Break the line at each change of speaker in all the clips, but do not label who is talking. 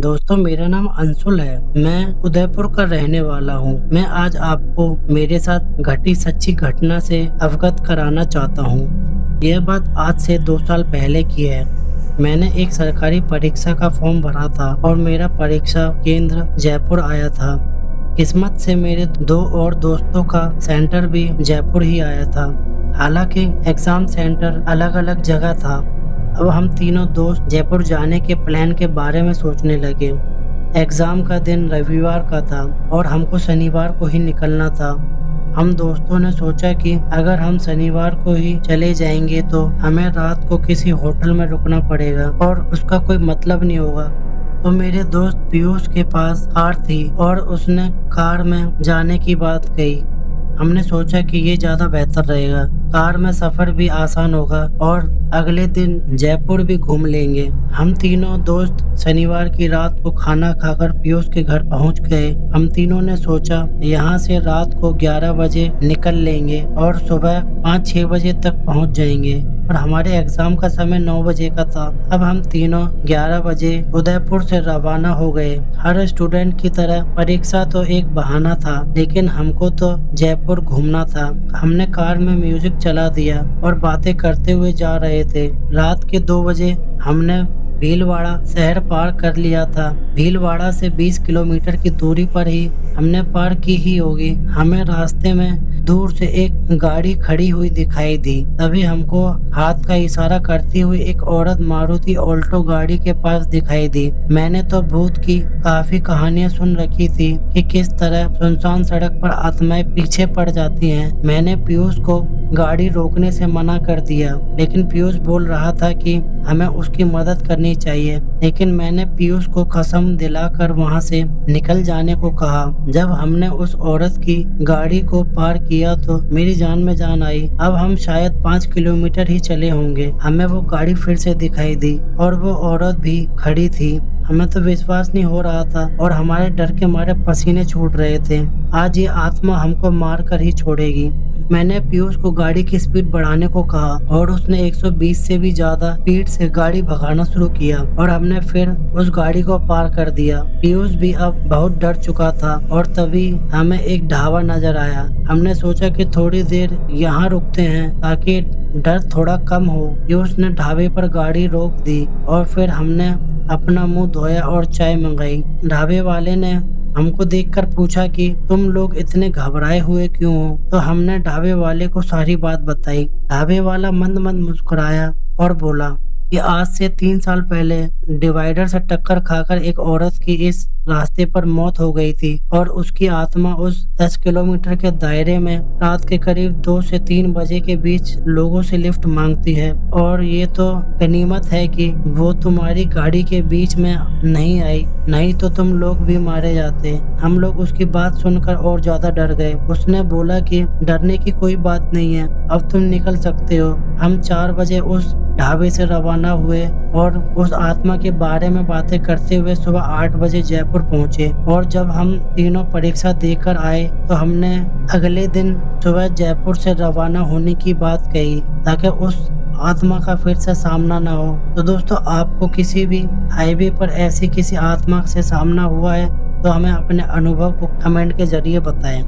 दोस्तों, मेरा नाम अंशुल है। मैं उदयपुर का रहने वाला हूँ। मैं आज आपको मेरे साथ घटी सच्ची घटना से अवगत कराना चाहता हूँ। यह बात आज से 2 साल पहले की है। मैंने एक सरकारी परीक्षा का फॉर्म भरा था और मेरा परीक्षा केंद्र जयपुर आया था। किस्मत से मेरे 2 और दोस्तों का सेंटर भी जयपुर ही आया था। हालांकि एग्जाम सेंटर अलग-अलग जगह था। अब हम तीनों दोस्त जयपुर जाने के प्लान के बारे में सोचने लगे। एग्जाम का दिन रविवार का था और हमको शनिवार को ही निकलना था। हम दोस्तों ने सोचा कि अगर हम शनिवार को ही चले जाएंगे तो हमें रात को किसी होटल में रुकना पड़ेगा और उसका कोई मतलब नहीं होगा। तो मेरे दोस्त पीयूष के पास कार थी और उसने कार में जाने की बात कही। हमने सोचा कि ये ज्यादा बेहतर रहेगा। कार में सफर भी आसान होगा और अगले दिन जयपुर भी घूम लेंगे। हम तीनों दोस्त शनिवार की रात को खाना खाकर पीयूष के घर पहुंच गए। हम तीनों ने सोचा यहाँ से रात को 11 बजे निकल लेंगे और सुबह 5-6 बजे तक पहुंच जाएंगे और हमारे एग्जाम का समय 9 बजे का था। अब हम तीनों 11 बजे उदयपुर से रवाना हो गए। हर स्टूडेंट की तरह परीक्षा तो एक बहाना था, लेकिन हमको तो जयपुर घूमना था। हमने कार में म्यूजिक चला दिया और बातें करते हुए जा रहे थे। रात के 2 बजे हमने भीलवाड़ा शहर पार कर लिया था। भीलवाड़ा से 20 किलोमीटर की दूरी पर ही हमने पार की ही होगी। हमें रास्ते में दूर से एक गाड़ी खड़ी हुई दिखाई दी। तभी हमको हाथ का इशारा करती हुई एक औरत मारुति ऑल्टो गाड़ी के पास दिखाई दी। मैंने तो भूत की काफी कहानियां सुन रखी थी कि किस तरह सुनसान सड़क पर आत्माएं पीछे पड़ जाती हैं। मैंने पीयूष को गाड़ी रोकने से मना कर दिया, लेकिन पीयूष बोल रहा था कि हमें उसकी मदद करनी चाहिए। लेकिन मैंने पीयूष को कसम दिलाकर वहां से निकल जाने को कहा। जब हमने उस औरत की गाड़ी को पार किया तो मेरी जान में जान आई। अब हम शायद 5 किलोमीटर ही चले होंगे। हमें वो गाड़ी फिर से दिखाई दी और वो औरत भी खड़ी थी। हमें तो विश्वास नहीं हो रहा था और हमारे डर के मारे पसीने छूट रहे थे। आज ये आत्मा हमको मार कर ही छोड़ेगी। मैंने पीयूष को गाड़ी की स्पीड बढ़ाने को कहा और उसने 120 से भी ज्यादा स्पीड से गाड़ी भगाना शुरू किया और हमने फिर उस गाड़ी को पार कर दिया। पीयूष भी अब बहुत डर चुका था और तभी हमें एक ढाबा नजर आया। हमने सोचा कि थोड़ी देर यहाँ रुकते हैं ताकि डर थोड़ा कम हो। पीयूष ने ढाबे पर गाड़ी रोक दी और फिर हमने अपना मुंह धोया और चाय मंगाई। ढाबे वाले ने हमको देखकर पूछा कि तुम लोग इतने घबराए हुए क्यों हो? तो हमने ढाबे वाले को सारी बात बताई। ढाबे वाला मंद मंद मुस्कुराया और बोला कि आज से 3 साल पहले डिवाइडर से टक्कर खाकर एक औरत की इस रास्ते पर मौत हो गई थी और उसकी आत्मा उस 10 किलोमीटर के दायरे में रात के करीब 2 से 3 बजे के बीच लोगों से लिफ्ट मांगती है। और ये तो गनीमत है कि वो तुम्हारी गाड़ी के बीच में नहीं आई, नहीं तो तुम लोग भी मारे जाते। हम लोग उसकी बात सुनकर और ज्यादा डर गए। उसने बोला कि डरने की कोई बात नहीं है, अब तुम निकल सकते हो। हम 4 बजे उस ढाबे से रवाना हुए और उस आत्मा के बारे में बातें करते हुए सुबह 8 बजे जयपुर पहुंचे। और जब हम तीनों परीक्षा देकर आए तो हमने अगले दिन सुबह जयपुर से रवाना होने की बात कही ताकि उस आत्मा का फिर से सामना ना हो। तो दोस्तों, आपको किसी भी हाईवे पर ऐसी किसी आत्मा से सामना हुआ है तो हमें अपने अनुभव को कमेंट के जरिए बताएं।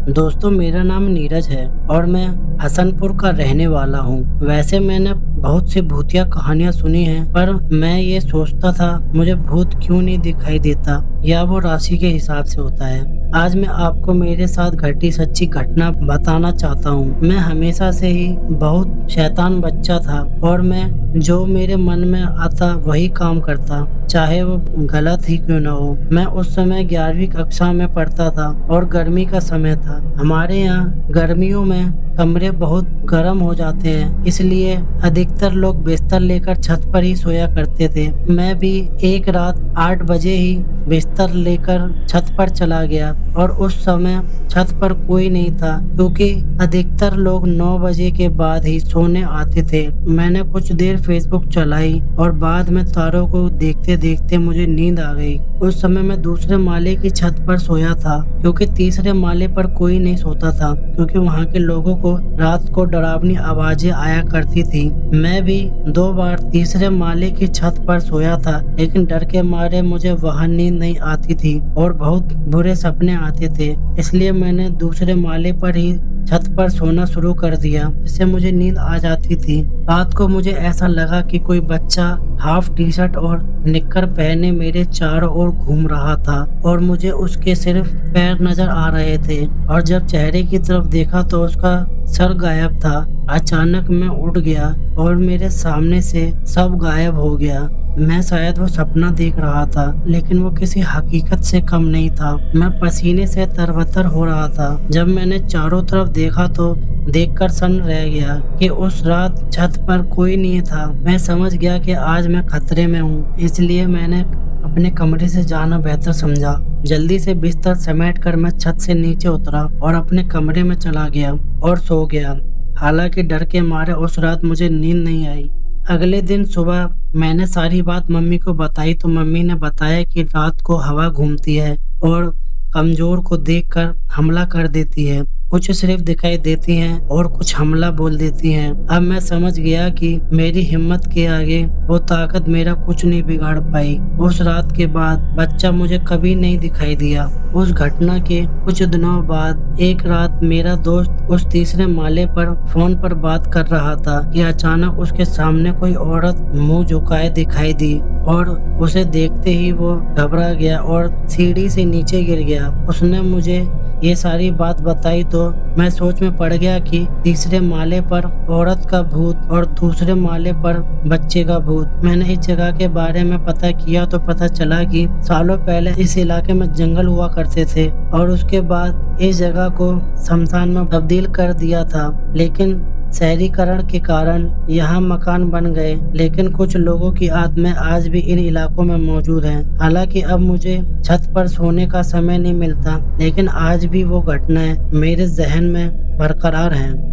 दोस्तों, मेरा नाम नीरज है और मैं हसनपुर का रहने वाला हूँ। वैसे मैंने बहुत सी भूतिया कहानियां सुनी हैं, पर मैं ये सोचता था मुझे भूत क्यों नहीं दिखाई देता, या वो राशि के हिसाब से होता है। आज मैं आपको मेरे साथ घटी सच्ची घटना बताना चाहता हूँ। मैं हमेशा से ही बहुत शैतान बच्चा था और मैं जो मेरे मन में आता वही काम करता, चाहे वो गलत ही क्यों ना हो। मैं उस समय 11वीं कक्षा में पढ़ता था और गर्मी का समय था। हमारे यहाँ गर्मियों में कमरे बहुत गर्म हो जाते हैं, इसलिए अधिकतर लोग बिस्तर लेकर छत पर ही सोया करते थे। मैं भी एक रात 8 बजे ही बिस्तर लेकर छत पर चला गया और उस समय छत पर कोई नहीं था, क्योंकि अधिकतर लोग 9 बजे के बाद ही सोने आते थे। मैंने कुछ देर फेसबुक चलाई और बाद में तारों को देखते देखते मुझे नींद आ गई। उस समय मैं दूसरे माले की छत पर सोया था, क्योंकि तीसरे माले पर कोई नहीं सोता था, क्योंकि वहाँ के लोगों को को रात को डरावनी आवाजें आया करती थी। मैं भी 2 बार तीसरे माले की छत पर सोया था, लेकिन डर के मारे मुझे वहां नींद नहीं आती थी और बहुत बुरे सपने आते थे। इसलिए मैंने दूसरे माले पर ही छत पर सोना शुरू कर दिया, जिससे मुझे नींद आ जाती थी। रात को मुझे ऐसा लगा कि कोई बच्चा हाफ टी शर्ट और निक्कर पहने मेरे चारों ओर घूम रहा था और मुझे उसके सिर्फ पैर नजर आ रहे थे, और जब चेहरे की तरफ देखा तो उसका सर गायब था। अचानक मैं उठ गया और मेरे सामने से सब गायब हो गया। मैं शायद वो सपना देख रहा था, लेकिन वो किसी हकीकत से कम नहीं था। मैं पसीने से तरबतर हो रहा था। जब मैंने चारों तरफ देखा तो देखकर सन्न रह गया कि उस रात छत पर कोई नहीं था। मैं समझ गया कि आज मैं खतरे में हूँ, इसलिए मैंने अपने कमरे से जाना बेहतर समझा। जल्दी से बिस्तर समेटकर मैं छत से नीचे उतरा और अपने कमरे में चला गया और सो गया। हालांकि डर के मारे उस रात मुझे नींद नहीं आई। अगले दिन सुबह मैंने सारी बात मम्मी को बताई तो मम्मी ने बताया कि रात को हवा घूमती है और कमजोर को देखकर हमला कर देती है। कुछ सिर्फ दिखाई देती हैं और कुछ हमला बोल देती हैं। अब मैं समझ गया कि मेरी हिम्मत के आगे वो ताकत मेरा कुछ नहीं बिगाड़ पाई। उस रात के बाद बच्चा मुझे कभी नहीं दिखाई दिया। उस घटना के कुछ दिनों बाद एक रात मेरा दोस्त उस तीसरे माले पर फोन पर बात कर रहा था कि अचानक उसके सामने कोई औरत मुंह झुकाए दिखाई दी और उसे देखते ही वो घबरा गया और सीढ़ी से नीचे गिर गया। उसने मुझे ये सारी बात बताई तो मैं सोच में पड़ गया कि तीसरे माले पर औरत का भूत और दूसरे माले पर बच्चे का भूत। मैंने इस जगह के बारे में पता किया तो पता चला कि सालों पहले इस इलाके में जंगल हुआ करते थे और उसके बाद इस जगह को शमशान में तब्दील कर दिया था, लेकिन शहरीकरण के कारण यहाँ मकान बन गए। लेकिन कुछ लोगों की आत्माएं आज भी इन इलाकों में मौजूद हैं। हालांकि अब मुझे छत पर सोने का समय नहीं मिलता, लेकिन आज भी वो घटनाएं मेरे जहन में बरकरार हैं।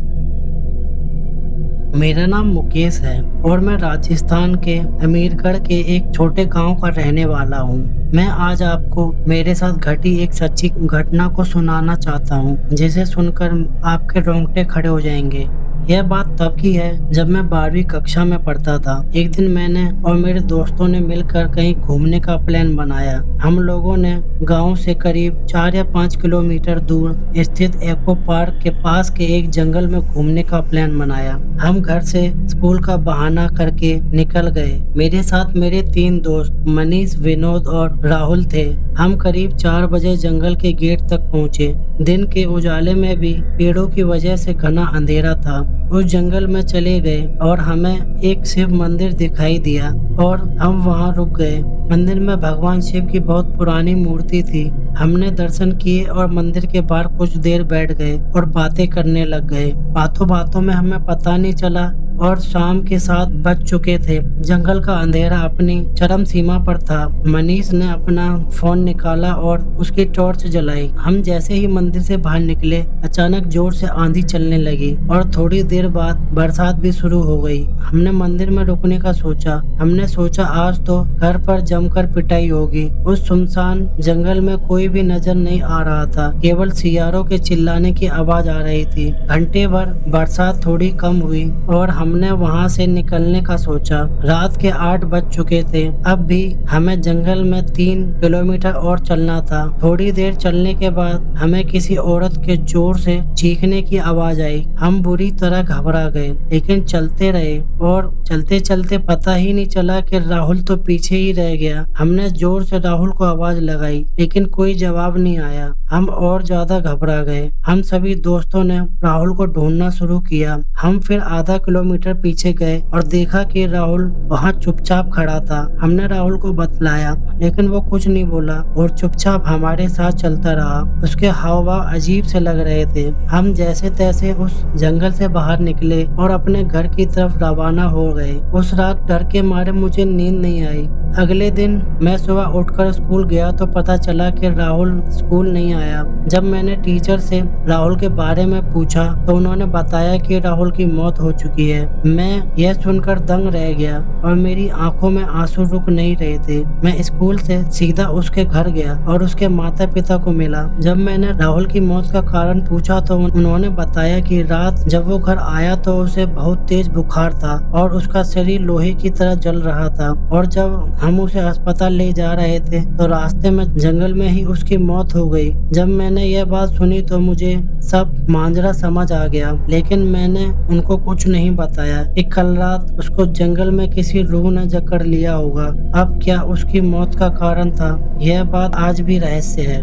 मेरा नाम मुकेश है और मैं राजस्थान के अमीरगढ़ के एक छोटे गांव का रहने वाला हूँ। मैं आज आपको मेरे साथ घटी एक सच्ची घटना को सुनाना चाहता हूँ, जिसे सुनकर आपके रोंगटे खड़े हो जाएंगे। यह बात तब की है जब मैं 12वीं कक्षा में पढ़ता था। एक दिन मैंने और मेरे दोस्तों ने मिलकर कहीं घूमने का प्लान बनाया। हम लोगों ने गांव से करीब 4 या 5 किलोमीटर दूर स्थित एको पार्क के पास के एक जंगल में घूमने का प्लान बनाया। हम घर से स्कूल का बहाना करके निकल गए। मेरे साथ मेरे 3 दोस्त मनीष, विनोद और राहुल थे। हम करीब 4 बजे जंगल के गेट तक पहुँचे। दिन के उजाले में भी पेड़ों की वजह से घना अंधेरा था। उस जंगल में चले गए और हमें एक शिव मंदिर दिखाई दिया और हम वहां रुक गए। मंदिर में भगवान शिव की बहुत पुरानी मूर्ति थी। हमने दर्शन किए और मंदिर के बाहर कुछ देर बैठ गए और बातें करने लग गए। बातों बातों में हमें पता नहीं चला और शाम के 7 बज चुके थे। जंगल का अंधेरा अपनी चरम सीमा पर था। मनीष ने अपना फोन निकाला और उसकी टॉर्च जलाई। हम जैसे ही मंदिर से बाहर निकले, अचानक जोर से आंधी चलने लगी और थोड़ी देर बाद बरसात भी शुरू हो गई। हमने मंदिर में रुकने का सोचा। हमने सोचा आज तो घर पर जमकर पिटाई होगी। उस सुनसान जंगल में कोई भी नजर नहीं आ रहा था, केवल सियारों के चिल्लाने की आवाज आ रही थी। घंटे भर बरसात थोड़ी कम हुई और हमने वहां से निकलने का सोचा। रात के 8 बज चुके थे। अब भी हमें जंगल में 3 किलोमीटर और चलना था। थोड़ी देर चलने के बाद हमें किसी औरत के जोर से चीखने की आवाज आई। हम बुरी तरह घबरा गए, लेकिन चलते रहे और चलते चलते पता ही नहीं चला कि राहुल तो पीछे ही रह गया। हमने जोर से राहुल को आवाज लगाई, लेकिन कोई जवाब नहीं आया। हम और ज्यादा घबरा गए। हम सभी दोस्तों ने राहुल को ढूंढना शुरू किया। हम फिर आधा किलोमीटर पीछे गए और देखा कि राहुल वहाँ चुपचाप खड़ा था। हमने राहुल को बतलाया, लेकिन वो कुछ नहीं बोला और चुपचाप हमारे साथ चलता रहा। उसके हाव भाव अजीब से लग रहे थे। हम जैसे तैसे उस जंगल से बाहर निकले और अपने घर की तरफ रवाना हो गए। उस रात डर के मारे मुझे नींद नहीं आई। अगले दिन मैं सुबह उठकर स्कूल गया तो पता चला कि राहुल स्कूल नहीं आया। जब मैंने टीचर से राहुल के बारे में पूछा तो उन्होंने बताया कि राहुल की मौत हो चुकी है। मैं यह सुनकर दंग रह गया और मेरी आंखों में आंसू रुक नहीं रहे थे। मैं स्कूल से सीधा उसके घर गया और उसके माता पिता को मिला। जब मैंने राहुल की मौत का कारण पूछा तो उन्होंने बताया कि रात जब वो घर आया तो उसे बहुत तेज बुखार था और उसका शरीर लोहे की तरह जल रहा था, और जब हम उसे अस्पताल ले जा रहे थे तो रास्ते में जंगल में ही उसकी मौत हो गई। जब मैंने यह बात सुनी तो मुझे सब मांजरा समझ आ गया, लेकिन मैंने उनको कुछ नहीं बताया कि कल रात उसको जंगल में किसी रूह ने जकड़ लिया होगा। अब क्या उसकी मौत का कारण था, यह बात आज भी रहस्य है।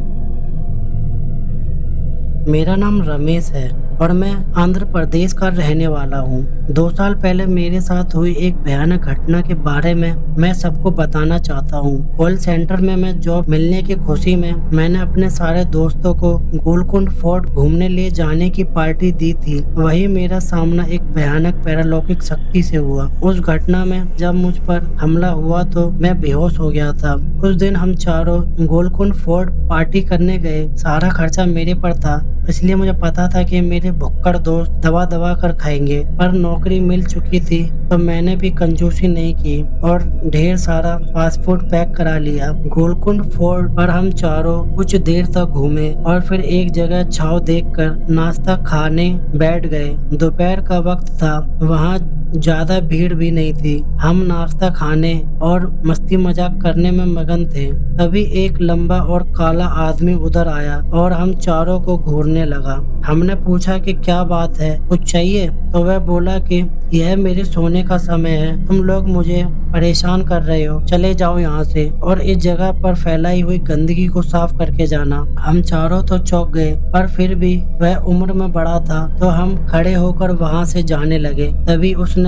मेरा नाम रमेश है और मैं आंध्र प्रदेश का रहने वाला हूँ। 2 साल पहले मेरे साथ हुई एक भयानक घटना के बारे में मैं सबको बताना चाहता हूँ। कॉल सेंटर में मैं जॉब मिलने की खुशी में मैंने अपने सारे दोस्तों को गोलकुंड फोर्ट घूमने ले जाने की पार्टी दी थी। वही मेरा सामना एक भयानक पैरालौकिक शक्ति से हुआ। उस घटना में जब मुझ पर हमला हुआ तो मैं बेहोश हो गया था। उस दिन हम चारों गोलकुंड फोर्ट पार्टी करने गए। सारा खर्चा मेरे पर था, इसलिए मुझे पता था कि मेरे भुक्कड़ दोस्त दबा दबा कर खाएंगे, पर नौकरी मिल चुकी थी तो मैंने भी कंजूसी नहीं की और ढेर सारा फास्ट फूड पैक करा लिया। गोलकुंड फोर्ट पर हम चारों कुछ देर तक घूमे और फिर एक जगह छाव देखकर नाश्ता खाने बैठ गए। दोपहर का वक्त था, वहाँ ज्यादा भीड़ भी नहीं थी। हम नाश्ता खाने और मस्ती मजाक करने में मगन थे। तभी एक लंबा और काला आदमी उधर आया और हम चारों को घूरने लगा। हमने पूछा कि क्या बात है, कुछ चाहिए? तो वह बोला कि यह मेरे सोने का समय है, तुम लोग मुझे परेशान कर रहे हो, चले जाओ यहाँ से और इस जगह पर फैलाई हुई गंदगी को साफ करके जाना। हम चारों तो चौंक गए, पर फिर भी वह उम्र में बड़ा था तो हम खड़े होकर वहाँ से जाने लगे। तभी उसने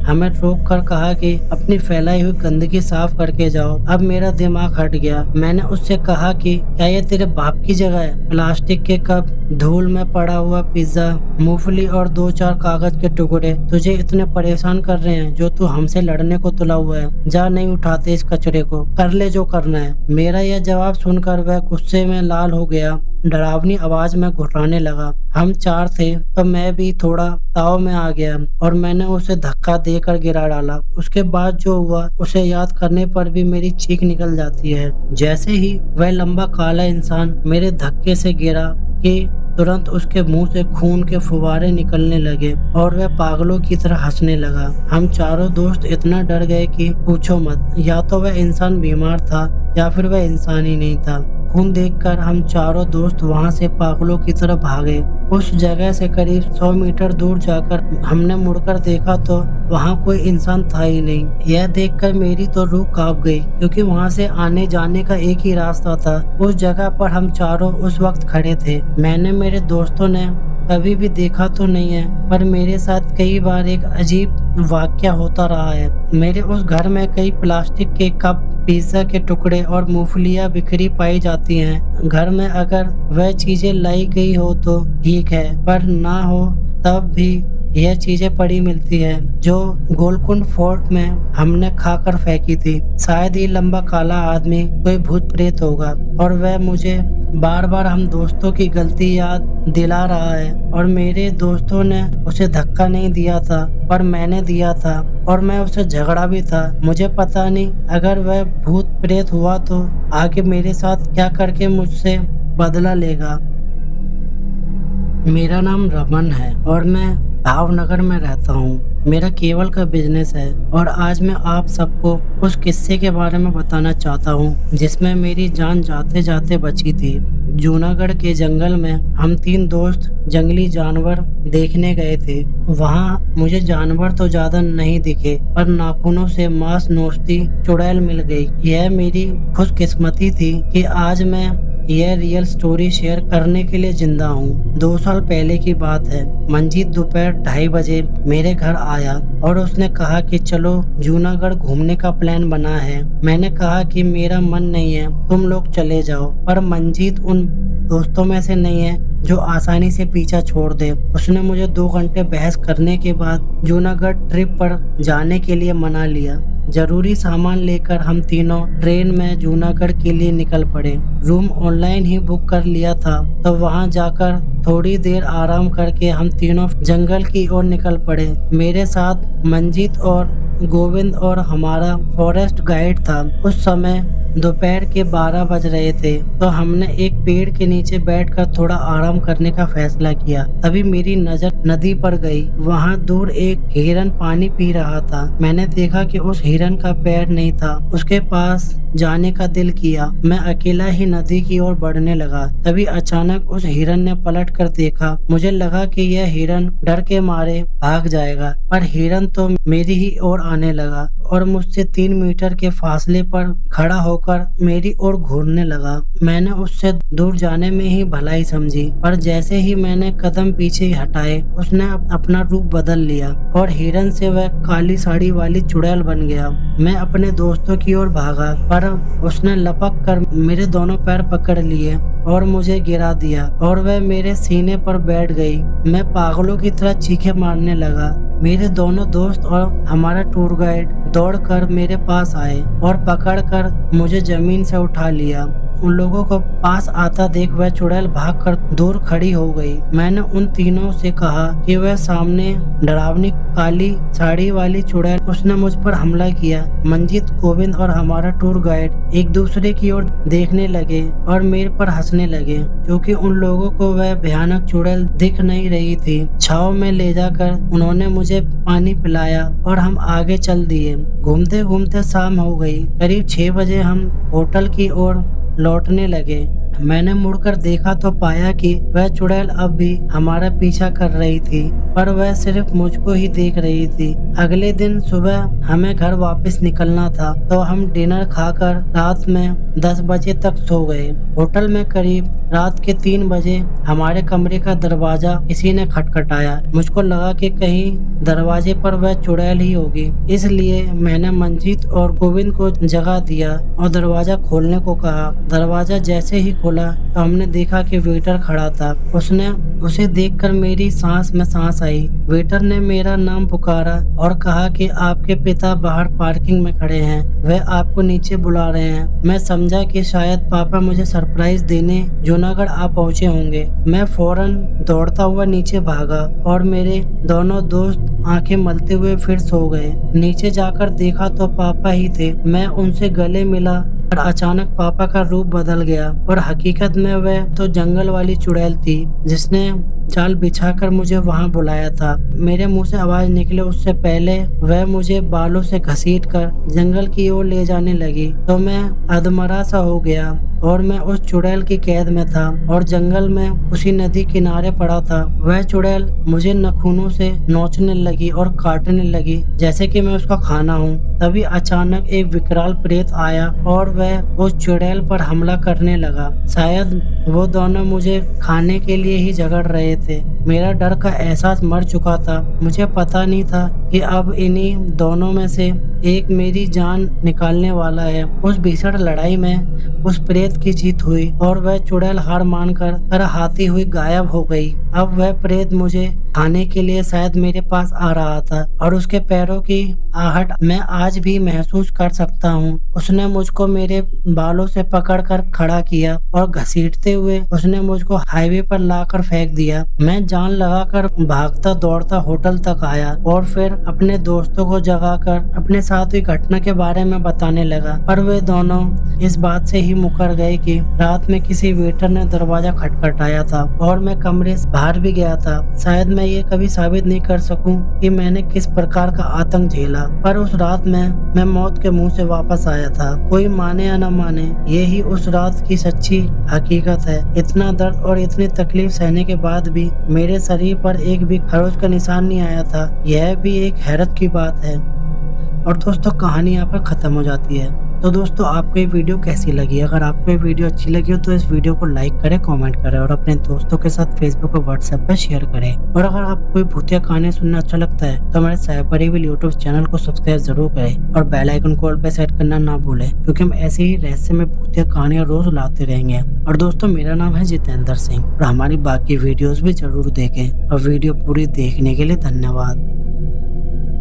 हमें रोक कर कहा कि अपनी फैलाई हुई गंदगी साफ करके जाओ। अब मेरा दिमाग हट गया। मैंने उससे कहा कि क्या ये तेरे बाप की जगह है? प्लास्टिक के कप, धूल में पड़ा हुआ पिज्जा, मूंगफली और 2-4 कागज के टुकड़े तुझे इतने परेशान कर रहे हैं जो तू हमसे लड़ने को तुला हुआ है। जा, नहीं उठाते इस कचरे को, कर ले जो करना है। मेरा यह जवाब सुनकर वह गुस्से में लाल हो गया, डरावनी आवाज में घुर्राने लगा। हम 4 थे तो मैं भी थोड़ा ताव में आ गया और मैंने उसे धक्का देकर गिरा डाला। उसके बाद जो हुआ उसे याद करने पर भी मेरी चीख निकल जाती है। जैसे ही वह लंबा काला इंसान मेरे धक्के से गिरा कि तुरंत उसके मुंह से खून के फुवारे निकलने लगे और वह पागलों की तरह हंसने लगा। हम चारों दोस्त इतना डर गए कि पूछो मत। या तो वह इंसान बीमार था या फिर वह इंसान ही नहीं था। खून देखकर हम चारों दोस्त वहां से पागलों की तरह भागे। उस जगह से करीब 100 मीटर दूर जाकर हमने मुड़कर देखा तो वहां कोई इंसान था ही नहीं। यह देखकर मेरी तो रूह कांप गई, क्योंकि वहां से आने जाने का एक ही रास्ता था। उस जगह पर हम चारों उस वक्त खड़े थे। मैंने मेरे दोस्तों ने कभी भी देखा तो नहीं है, पर मेरे साथ कई बार एक अजीब वाकया होता रहा है। मेरे उस घर में कई प्लास्टिक के कप, पिज्जा के टुकड़े और मूंगफलियां बिखरी पाई जाती हैं। घर में अगर वह चीजें लाई गई हो तो ठीक है, पर ना हो तब भी यह चीजें पड़ी मिलती है जो गोलकुंड फोर्ट में हमने खाकर फेंकी थी। शायद ये लंबा काला आदमी कोई भूत प्रेत होगा और वह मुझे बार बार हम दोस्तों की गलती याद दिला रहा है। और मेरे दोस्तों ने उसे धक्का नहीं दिया था, पर मैंने दिया था और मैं उससे झगड़ा भी था। मुझे पता नहीं अगर वह भूत प्रेत हुआ तो आगे मेरे साथ क्या करके मुझसे बदला लेगा। मेरा नाम रमन है और मैं भावनगर में रहता हूँ। मेरा केबल का बिजनेस है और आज मैं आप सबको उस किस्से के बारे में बताना चाहता हूँ जिसमें मेरी जान जाते जाते बची थी। जूनागढ़ के जंगल में हम 3 दोस्त जंगली जानवर देखने गए थे। वहाँ मुझे जानवर तो ज्यादा नहीं दिखे, पर नाखूनों से मांस नोचती चुड़ैल मिल गई। यह मेरी खुशकिस्मती थी कि आज मैं यह रियल स्टोरी शेयर करने के लिए जिंदा हूँ। 2 साल पहले की बात है। मंजीत दोपहर 2:30 बजे मेरे घर आया और उसने कहा कि चलो जूनागढ़ घूमने का प्लान बना है। मैंने कहा कि मेरा मन नहीं है, तुम लोग चले जाओ। पर मंजीत उन दोस्तों में से नहीं है जो आसानी से पीछा छोड़ दे। उसने मुझे 2 घंटे बहस करने के बाद जूनागढ़ ट्रिप पर जाने के लिए मना लिया। जरूरी सामान लेकर हम तीनों ट्रेन में जूनागढ़ के लिए निकल पड़े। रूम ऑनलाइन ही बुक कर लिया था, तो वहां जाकर थोड़ी देर आराम करके हम तीनों जंगल की ओर निकल पड़े। मेरे साथ मंजीत और गोविंद और हमारा फॉरेस्ट गाइड था। उस समय दोपहर के 12 बज रहे थे, तो हमने एक पेड़ के नीचे बैठकर थोड़ा आराम करने का फैसला किया। तभी मेरी नजर नदी पर गई। वहां दूर एक हिरन पानी पी रहा था। मैंने देखा कि उस हिरन का पैर नहीं था। उसके पास जाने का दिल किया। मैं अकेला ही नदी की ओर बढ़ने लगा। तभी अचानक उस हिरन ने पलट कर देखा। मुझे लगा कि यह हिरन डर के मारे भाग जाएगा, पर हिरन तो मेरी ही ओर आने लगा और मुझसे 3 मीटर के फासले पर खड़ा होकर मेरी ओर घूरने लगा। मैंने उससे दूर जाने में ही भलाई समझी, पर जैसे ही मैंने कदम पीछे हटाए, उसने अपना रूप बदल लिया और हिरन से वह काली साड़ी वाली चुड़ैल बन गया। मैं अपने दोस्तों की ओर भागा, पर उसने लपक कर मेरे दोनों पैर पकड़ लिए और मुझे गिरा दिया और वह मेरे सीने पर बैठ गई। मैं पागलों की तरह चीखें मारने लगा। मेरे दोनों दोस्त और हमारा टूर गाइड दौड़कर मेरे पास आए और पकड़कर मुझे जमीन से उठा लिया। उन लोगों को पास आता देख वह चुड़ैल भागकर दूर खड़ी हो गई। मैंने उन तीनों से कहा कि वह सामने डरावनी काली साड़ी वाली चुड़ैल, उसने मुझ पर हमला किया। मंजीत, गोविंद और हमारा टूर गाइड एक दूसरे की ओर देखने लगे और मेरे पर हंसने लगे, क्योंकि उन लोगों को वह भयानक चुड़ैल दिख नहीं रही थी। छाव में ले जाकर उन्होंने मुझे पानी पिलाया और हम आगे चल दिए। घूमते घूमते शाम हो गई। करीब 6 बजे हम होटल की ओर लौटने लगे। मैंने मुड़कर देखा तो पाया कि वह चुड़ैल अब भी हमारा पीछा कर रही थी, पर वह सिर्फ मुझको ही देख रही थी। अगले दिन सुबह हमें घर वापस निकलना था, तो हम डिनर खाकर रात में 10 बजे तक सो गए। होटल में करीब रात के 3 बजे हमारे कमरे का दरवाजा किसी ने खटखटाया। मुझको लगा कि कहीं दरवाजे पर वह चुड़ैल ही होगी, इसलिए मैंने मंजीत और गोविंद को जगा दिया और दरवाजा खोलने को कहा। दरवाजा जैसे ही खोला तो हमने देखा कि वेटर खड़ा था। उसे देखकर मेरी सांस में सांस आई। वेटर ने मेरा नाम पुकारा और कहा कि आपके पिता बाहर पार्किंग में खड़े हैं, वह आपको नीचे बुला रहे हैं। मैं समझा कि शायद पापा मुझे सरप्राइज देने जूनागढ़ आ पहुंचे होंगे। मैं फौरन दौड़ता हुआ नीचे भागा और मेरे दोनों दोस्त आंखें मलते हुए फिर सो गए। नीचे जाकर देखा तो पापा ही थे। मैं उनसे गले मिला और अचानक पापा का रूप बदल गया और हकीकत में वह तो जंगल वाली चुड़ैल थी जिसने जाल बिछाकर मुझे वहां बुलाया था। मेरे मुंह से आवाज निकले उससे पहले वह मुझे बालों से घसीटकर जंगल की ओर ले जाने लगी, तो मैं अधमरा सा हो गया और मैं उस चुड़ैल की कैद में था और जंगल में उसी नदी किनारे पड़ा था। वह चुड़ैल मुझे नखूनों से नोचने लगी और काटने लगी जैसे कि मैं उसका खाना हूँ। तभी अचानक एक विकराल प्रेत आया और वह उस चुड़ैल पर हमला करने लगा। शायद वो दोनों मुझे खाने के लिए ही झगड़ रहे थे। मेरा डर का एहसास मर चुका था। मुझे पता नहीं था कि अब इन्हीं दोनों में से एक मेरी जान निकालने वाला है। उस भीषण लड़ाई में उस प्रेत की जीत हुई और वह चुड़ैल हार मानकर हाथी हुई गायब हो गई। अब वह प्रेत मुझे खाने के लिए शायद मेरे पास आ रहा था और उसके पैरों की आहट मैं आज भी महसूस कर सकता हूँ। उसने मुझको मेरे बालों से पकड़कर खड़ा किया और घसीटते हुए उसने मुझको हाईवे पर लाकर फेंक दिया। मैं जान लगाकर भागता दौड़ता होटल तक आया और फिर अपने दोस्तों को जगाकर अपने साथ हुई घटना के बारे में बताने लगा, पर वे दोनों इस बात से ही मुकर गए कि रात में किसी वेटर ने दरवाजा खटखटाया था और मैं कमरे से बाहर भी गया था। शायद मैं ये कभी साबित नहीं कर सकूं कि मैंने किस प्रकार का आतंक झेला, पर उस रात में मैं मौत के मुंह से वापस आया था। कोई माने या न माने, यही उस रात की सच्ची हकीकत है। इतना दर्द और इतनी तकलीफ सहने के बाद भी मेरे शरीर पर एक भी खरोच का निशान नहीं आया था। यह भी एक हैरत की बात है। और दोस्तों, कहानी यहाँ पर खत्म हो जाती है। तो दोस्तों, आपको ये वीडियो कैसी लगी? अगर आपको ये वीडियो अच्छी लगी हो तो इस वीडियो को लाइक करें, कमेंट करें और अपने दोस्तों के साथ फेसबुक और व्हाट्सएप पर शेयर करें। और अगर आपको कोई भूतिया कहानी सुनना अच्छा लगता है तो हमारे साइबर इविल यूट्यूब चैनल को सब्सक्राइब जरूर करें और बेल आइकन को ऑल पे सेट करना ना भूलें, क्योंकि हम ऐसे ही रहस्यमय भूतिया कहानियां रोज लाते रहेंगे। और दोस्तों, मेरा नाम है जितेंद्र सिंह और हमारी बाकी वीडियोस भी जरूर देखें। और वीडियो पूरी देखने के लिए धन्यवाद।